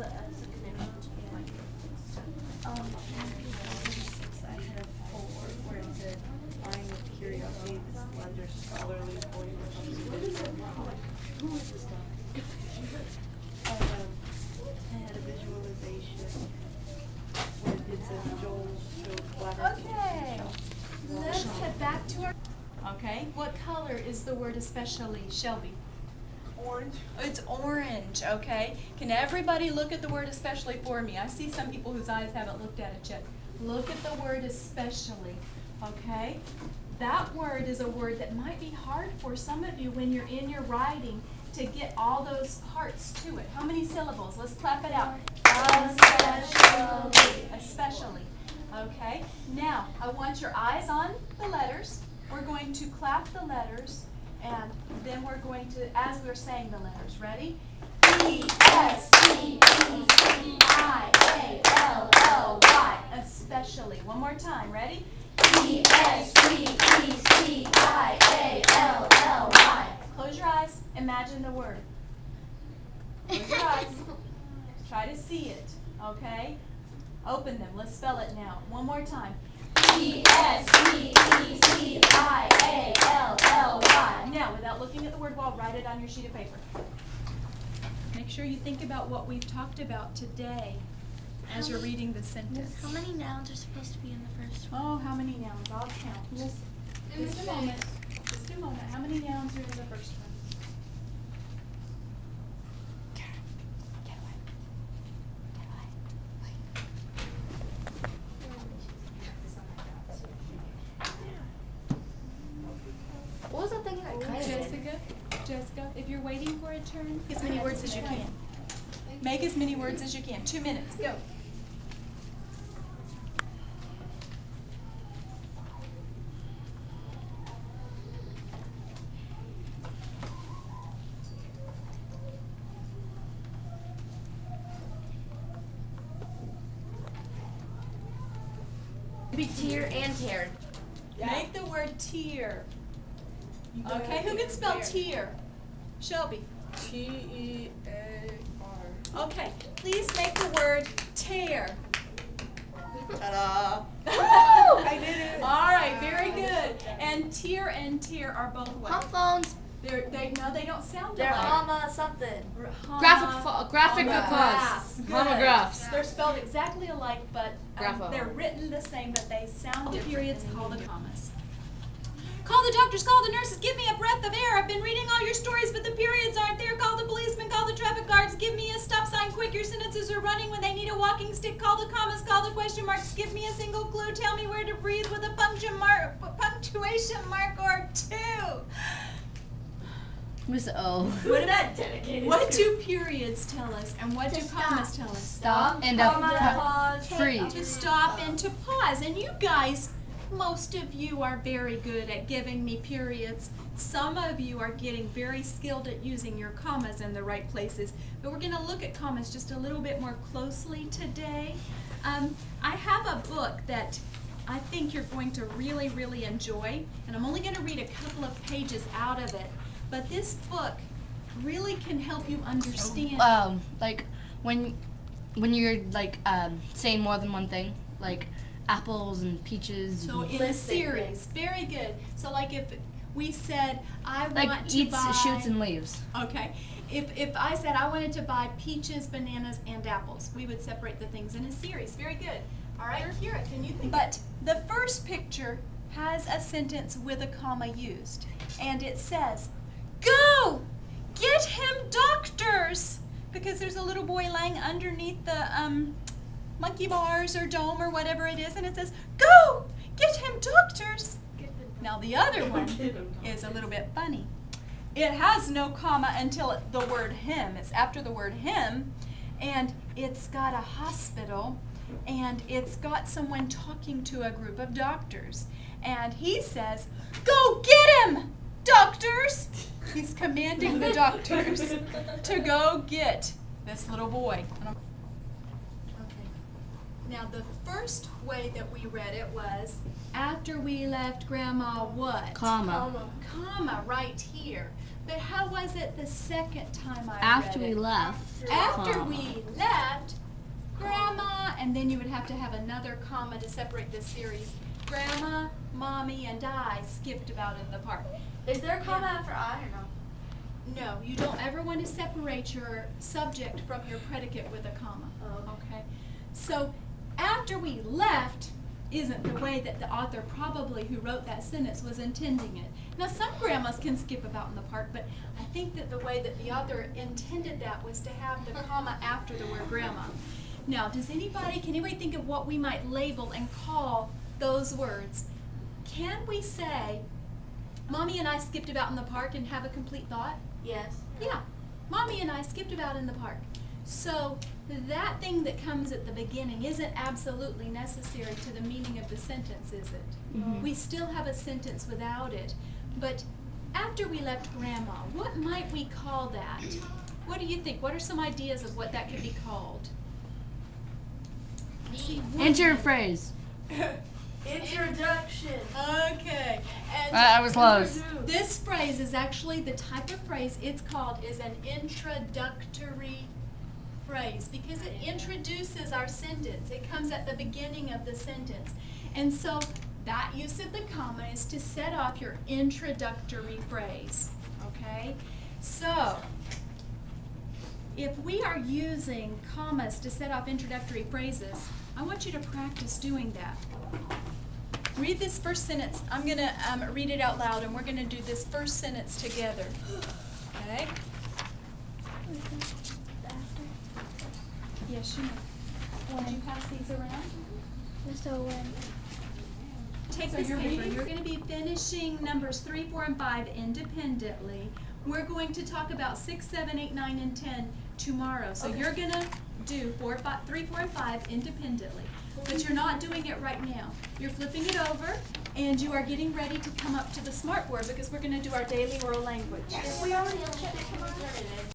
as a connection to like I had a forward where it said buying with curiosity, this blender scholarly point or something. Who is this guy? I had a visualization where it says Joel showed flatter. Okay, let's head back to our. Okay, what color is the word especially, Shelby? Orange. It's orange, okay? Can everybody look at the word especially for me? I see some people whose eyes haven't looked at it yet. Look at the word especially, okay? That word is a word that might be hard for some of you when you're in your writing to get all those parts to it. How many syllables? Let's clap it out. Especially. Especially. Okay? Now, I want your eyes on the letters. We're going to clap the letters, and then we're going to, as we're saying the letters, ready? E-S-P-E-C-I-A-L-L-Y. Especially. One more time. Ready? E-S-P-E-C-I-A-L-L-Y. Close your eyes. Imagine the word. Close your eyes. Try to see it. Okay? Open them. Let's spell it now. One more time. E-S-P-E-C-I-A-L-L-Y. Now, without looking at the word wall, write it on your sheet of paper. Make sure you think about what we've talked about today as you're reading the sentence. How many nouns are supposed to be in the first one? Oh, how many nouns? I'll count. Just a moment. Just a moment. How many nouns are in the first one? What was that thing that kind of Jessica, if you're waiting for a turn, make as many words as you can. Make as many words as you can. 2 minutes. Go. Be tear and tear. Make the word tear. Okay, who can spell tear? Shelby. T-E-A-R. Okay, please make the word tear. Ta-da! I did it. All right, very good. And tear are both what? Hump phones. They don't sound They're alike. comma something. Graphic Homographs. Good. Homographs. They're spelled exactly alike, but Grapho. they're written the same, but they sound different. Periods, call the commas. Call the doctors, call the nurses, give me a breath of air. I've been reading all your stories, but the periods aren't there. Call the policeman, call the traffic guards, give me a stop sign quick. Your sentences are running when they need a walking stick. Call the commas, call the question marks, give me a single clue. Tell me where to breathe with a punctuation mark or two. Miss O. What about dedicated? What do periods tell us, and what do commas tell us? Stop and pause, free. To stop and to pause. And you guys, most of you are very good at giving me periods. Some of you are getting very skilled at using your commas in the right places. But we're going to look at commas just a little bit more closely today. I have a book that I think you're going to really, really enjoy. And I'm only going to read a couple of pages out of it. But this book really can help you understand. Like when you're like saying more than one thing, like apples and peaches. So in a series, very good. So like if we said, I like want to eats, buy. shoots, and leaves. Okay. If I said I wanted to buy peaches, bananas, and apples, we would separate the things in a series. Very good. All right, Kira, can you think? But the first picture has a sentence with a comma used. And it says, go! Get him doctors! Because there's a little boy lying underneath the monkey bars or dome or whatever it is, and it says, go! Get him doctors! Now the other one is a little bit funny. It has no comma until the word him. It's after the word him, and it's got a hospital, and it's got someone talking to a group of doctors. And he says, go get him, doctors! He's commanding the doctors to go get this little boy. Now, the first way that we read it was, after we left Grandma what? Comma. Comma, right here. But how was it the second time I After read we it? left. After comma. we left, Grandma, and then you would have to have another comma to separate the series. Grandma, Mommy, and I skipped about in the park. Is there a comma after I or no? No, you don't ever want to separate your subject from your predicate with a comma. Oh, Okay? So, after we left isn't the way that the author probably who wrote that sentence was intending it. Now, some grandmas can skip about in the park, but I think that the way that the author intended that was to have the comma after the word grandma. Now, can anybody think of what we might label and call those words? Can we say, Mommy and I skipped about in the park and have a complete thought? yes. Yeah, Mommy and I skipped about in the park. So that thing that comes at the beginning isn't absolutely necessary to the meaning of the sentence, is it? Mhm. We still have a sentence without it. But after we left Grandma, what might we call that? What do you think? What are some ideas of what that could be called? See, Enter your phrase. Introduction. Okay. And I was close. this phrase is actually the type of phrase it's called is an introductory phrase because it introduces our sentence. It comes at the beginning of the sentence. And so that use of the comma is to set off your introductory phrase. Okay? So, if we are using commas to set off introductory phrases, I want you to practice doing that. Read this first sentence. I'm going to read it out loud, and we're going to do this first sentence together. Okay? Yes, you may. Would you pass these around? So when Take this paper. You're going to be finishing numbers 3, 4, and 5 independently. We're going to talk about 6, 7, 8, 9, and 10 tomorrow. So you're going to do 3, 4, and 5 independently. But you're not doing it right now. You're flipping it over, and you are getting ready to come up to the smartboard because we're going to do our daily oral language. If we already checked it, can we turn it in?